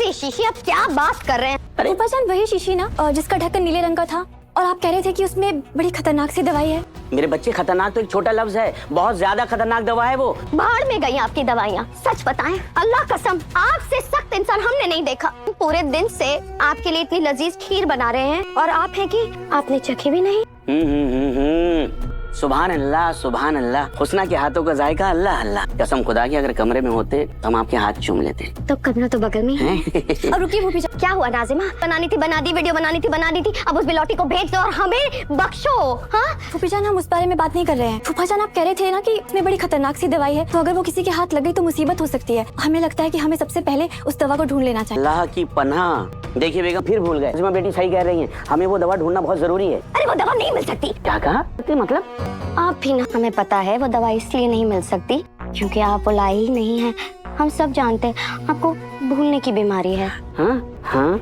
वही शीशी, आप क्या बात कर रहे हैं? अरे फूफाजान वही शीशी ना जिसका ढक्कन नीले रंग का था, और आप कह रहे थे कि उसमें बड़ी खतरनाक सी दवाई है। मेरे बच्चे, खतरनाक तो एक छोटा लफ्ज है, बहुत ज्यादा खतरनाक दवा है वो। बाहर में गई आपकी दवाइयाँ। सच बताएं, अल्लाह कसम आपसे सख्त इंसान हमने नहीं देखा। पूरे दिन से आपके लिए इतनी लजीज खीर बना रहे हैं और आप हैं कि आपने चखी भी नहीं। सुभान अल्लाह, सुभान अल्लाह। हुस्ना के हाथों का जायका अल्लाह अल्लाह। कसम खुदा की, अगर कमरे में होते तो हम आपके हाथ चूम लेते। तो कमरा तो बगल में है। और रुकिए फूफीजान, क्या हुआ नाजिमा? बनानी थी बना दी, वीडियो बनानी थी बना दी थी, अब उस बिलौटी को भेज दो और हमें बख्शो। हाँ फूफीजान हम उस बारे में बात नहीं कर रहे हैं। फूफाजान आप कह रहे थे ना कि इसमें बड़ी खतरनाक सी दवाई है, तो अगर वो किसी के हाथ लग गई तो मुसीबत हो सकती है। हमें लगता है कि हमें सबसे पहले उस दवा को ढूंढ लेना चाहिए। अल्लाह की पनाह। देखिए बेगम, फिर भूल गए। नाज़िमा बेटी सही कह रही हैं, हमें वो दवा ढूंढना बहुत जरूरी है। अरे वो दवा नहीं मिल सकती। क्या कहा? मतलब आप भी ना, हमें पता है वो दवा इसलिए नहीं मिल सकती क्योंकि आप वो लाई ही नहीं है। हम सब जानते हैं आपको भूलने की बीमारी है। हाँ।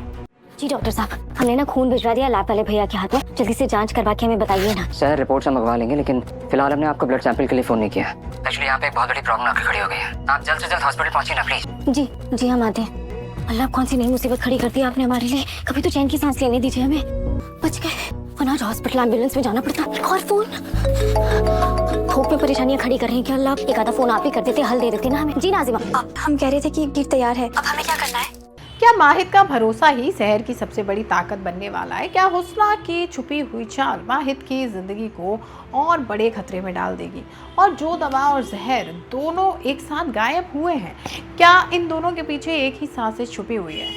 जी डॉक्टर साहब, हमने ना खून भिजवा दिया लैब वाले भैया के हाथ में। जल्दी से जांच करवा के हमें बताइए ना। सर रिपोर्ट हम मंगवा लेंगे, लेकिन फिलहाल हमने आपको ब्लड सैंपल के लिए फोन नहीं किया। एक्चुअली यहाँ पे एक बहुत बड़ी प्रॉब्लम आकर खड़ी हो गई है। आप जल्द से जल्द हॉस्पिटल पहुंचिए ना प्लीज। जी हम आते हैं। अल्लाह कौन सी नई मुसीबत खड़ी कर दी आपने हमारे लिए। कभी तो चैन की सांस लेने दीजिए हमें। बच गए, वरना आज हॉस्पिटल एम्बुलेंस में जाना पड़ता। एक और फोन। खूब में परेशानियां खड़ी कर रही हैं कि अल्लाह, एक आधा फोन आप ही कर देते, हल दे देते ना हमें। जी नाज़िमा, अब हम कह रहे थे कि कीट तैयार है, अब हमें क्या करना है? क्या माहिद का भरोसा ही शहर की सबसे बड़ी ताकत बनने वाला है? क्या हुस्ना की छुपी हुई चाल माहिद की जिंदगी को और बड़े खतरे में डाल देगी? और जो दवा और जहर दोनों एक साथ गायब हुए हैं, क्या इन दोनों के पीछे एक ही साजिश छुपी हुई है?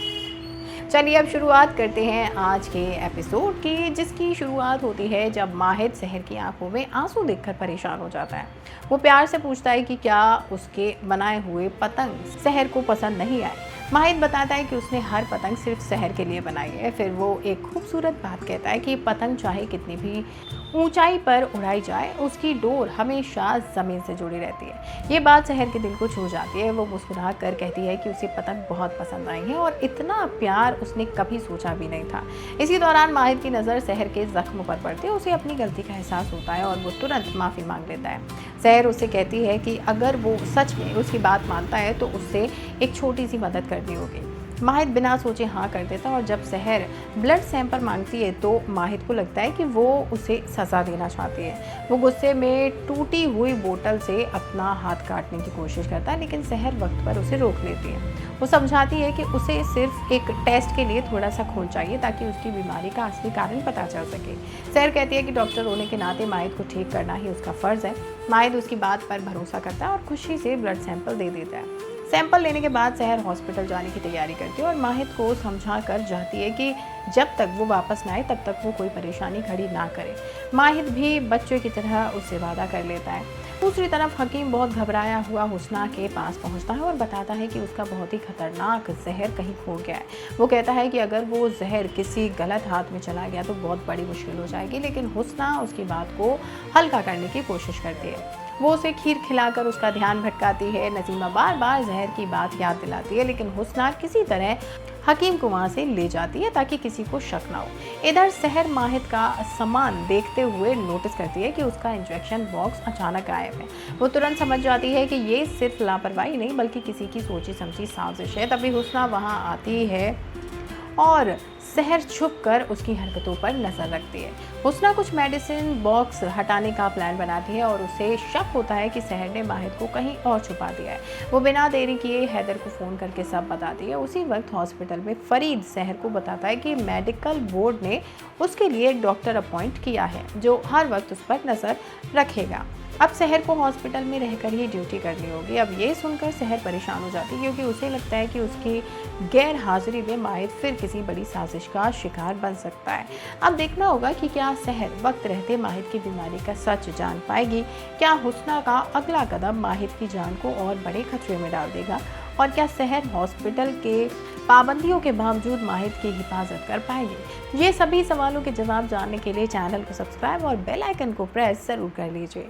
चलिए अब शुरुआत करते हैं आज के एपिसोड की, जिसकी शुरुआत होती है जब माहिद शहर की आंखों में आंसू देखकर परेशान हो जाता है। वो प्यार से पूछता है कि क्या उसके बनाए हुए पतंग शहर को पसंद नहीं आए। माहिद बताता है कि उसने हर पतंग सिर्फ शहर के लिए बनाई है। फिर वो एक खूबसूरत बात कहता है कि पतंग चाहे कितनी भी ऊंचाई पर उड़ाई जाए, उसकी डोर हमेशा ज़मीन से जुड़ी रहती है। ये बात शहर के दिल को छू जाती है। वो मुस्कुरा कर कहती है कि उसे पतंग बहुत पसंद आई है और इतना प्यार उसने कभी सोचा भी नहीं था। इसी दौरान माहिद की नज़र शहर के जख्म पर पड़ती है। उसे अपनी गलती का एहसास होता है और वो तुरंत माफ़ी मांग लेता है। शहर उससे कहती है कि अगर वो सच में उसकी बात मानता है तो उससे एक छोटी सी मदद करनी होगी। माहिद बिना सोचे हाँ कर देता और जब शहर ब्लड सैंपल मांगती है तो माहिद को लगता है कि वो उसे सज़ा देना चाहती है। वो गुस्से में टूटी हुई बोतल से अपना हाथ काटने की कोशिश करता है, लेकिन शहर वक्त पर उसे रोक लेती है। वो समझाती है कि उसे सिर्फ एक टेस्ट के लिए थोड़ा सा खून चाहिए ताकि उसकी बीमारी का असली कारण पता चल सके। शहर कहती है कि डॉक्टर होने के नाते माहिद को ठीक करना ही उसका फ़र्ज़ है। माहिद उसकी बात पर भरोसा करता है और खुशी से ब्लड सैंपल दे देता है। सैंपल लेने के बाद शहर हॉस्पिटल जाने की तैयारी करती है और माहिद को समझा कर जाती है कि जब तक वो वापस ना आए तब तक वो कोई परेशानी खड़ी ना करे। माहिद भी बच्चों की तरह उससे वादा कर लेता है। दूसरी तरफ हकीम बहुत घबराया हुआ हुस्ना के पास पहुंचता है और बताता है कि उसका बहुत ही खतरनाक जहर कहीं खो गया है। वो कहता है कि अगर वो जहर किसी गलत हाथ में चला गया तो बहुत बड़ी मुश्किल हो जाएगी, लेकिन हुस्ना उसकी बात को हल्का करने की कोशिश करती है। वो उसे खीर खिलाकर उसका ध्यान भटकाती है। नज़ीमा बार बार जहर की बात याद दिलाती है, लेकिन हुस्ना किसी तरह हकीम को वहाँ से ले जाती है ताकि किसी को शक ना हो। इधर शहर माहिद का सामान देखते हुए नोटिस करती है कि उसका इंजेक्शन बॉक्स अचानक गायब है। वो तुरंत समझ जाती है कि ये सिर्फ लापरवाही नहीं बल्कि किसी की सोची समझी साजिश है। तभी हुस्ना वहाँ आती है और शहर छुपकर उसकी हरकतों पर नज़र रखती है। हुस्ना कुछ मेडिसिन बॉक्स हटाने का प्लान बनाती है और उसे शक होता है कि शहर ने माहिद को कहीं और छुपा दिया है। वो बिना देरी किए हैदर को फ़ोन करके सब बताती है। उसी वक्त हॉस्पिटल में फरीद शहर को बताता है कि मेडिकल बोर्ड ने उसके लिए एक डॉक्टर अपॉइंट किया है जो हर वक्त उस पर नज़र रखेगा। अब शहर को हॉस्पिटल में रहकर ही ड्यूटी करनी होगी। अब ये सुनकर शहर परेशान हो जाती है क्योंकि उसे लगता है कि उसकी गैर हाजिरी में माहिद फिर किसी बड़ी साजिश का शिकार बन सकता है। अब देखना होगा कि क्या शहर वक्त रहते माहिद की बीमारी का सच जान पाएगी। क्या हुस्ना का अगला कदम माहिद की जान को और बड़े खतरे में डाल देगा और क्या शहर हॉस्पिटल के पाबंदियों के बावजूद माहिद की हिफाजत कर पाएगी? ये सभी सवालों के जवाब जानने के लिए चैनल को सब्सक्राइब और बेल आइकन को प्रेस ज़रूर कर लीजिए।